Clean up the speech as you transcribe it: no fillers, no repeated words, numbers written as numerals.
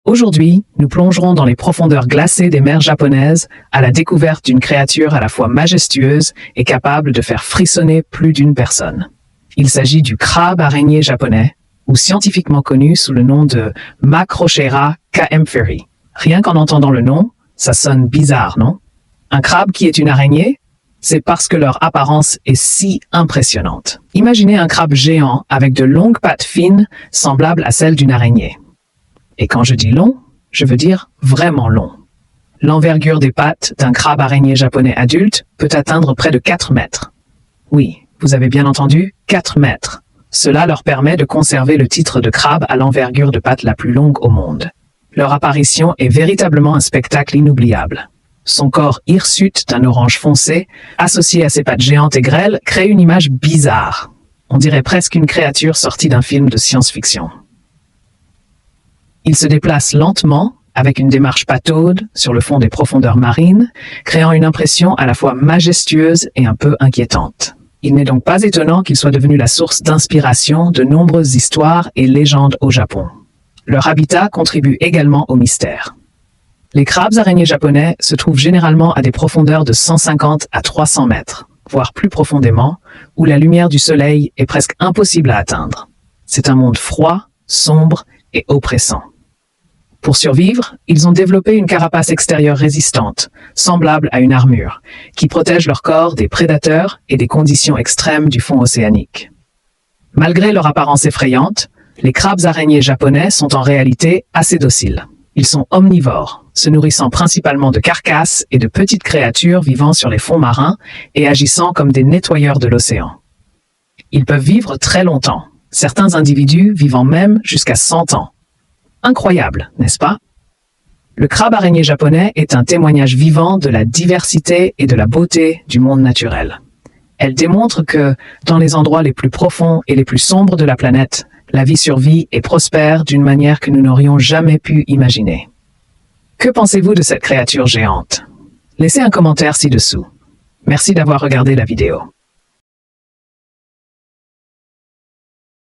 Aujourd'hui, nous plongerons dans les profondeurs glacées des mers japonaises à la découverte d'une créature à la fois majestueuse et capable de faire frissonner plus d'une personne. Il s'agit du crabe araignée japonais, ou scientifiquement connu sous le nom de Macrocheira kaempferi. Rien qu'en entendant le nom, ça sonne bizarre, non? Un crabe qui est une araignée? C'est parce que leur apparence est si impressionnante. Imaginez un crabe géant avec de longues pattes fines semblables à celles d'une araignée. Et quand je dis long, je veux dire vraiment long. L'envergure des pattes d'un crabe araignée japonais adulte peut atteindre près de 4 mètres. Oui, vous avez bien entendu, 4 mètres. Cela leur permet de conserver le titre de crabe à l'envergure de pattes la plus longue au monde. Leur apparition est véritablement un spectacle inoubliable. Son corps hirsute d'un orange foncé, associé à ses pattes géantes et grêles, crée une image bizarre. On dirait presque une créature sortie d'un film de science-fiction. Il se déplace lentement, avec une démarche pataude, sur le fond des profondeurs marines, créant une impression à la fois majestueuse et un peu inquiétante. Il n'est donc pas étonnant qu'il soit devenu la source d'inspiration de nombreuses histoires et légendes au Japon. Leur habitat contribue également au mystère. Les crabes araignées japonais se trouvent généralement à des profondeurs de 150 à 300 mètres, voire plus profondément, où la lumière du soleil est presque impossible à atteindre. C'est un monde froid, sombre et oppressant. Pour survivre, ils ont développé une carapace extérieure résistante, semblable à une armure, qui protège leur corps des prédateurs et des conditions extrêmes du fond océanique. Malgré leur apparence effrayante, les crabes araignées japonais sont en réalité assez dociles. Ils sont omnivores, se nourrissant principalement de carcasses et de petites créatures vivant sur les fonds marins et agissant comme des nettoyeurs de l'océan. Ils peuvent vivre très longtemps, certains individus vivant même jusqu'à 100 ans. Incroyable, n'est-ce pas? Le crabe araignée japonais est un témoignage vivant de la diversité et de la beauté du monde naturel. Elle démontre que, dans les endroits les plus profonds et les plus sombres de la planète, la vie survit et prospère d'une manière que nous n'aurions jamais pu imaginer. Que pensez-vous de cette créature géante? Laissez un commentaire ci-dessous. Merci d'avoir regardé la vidéo.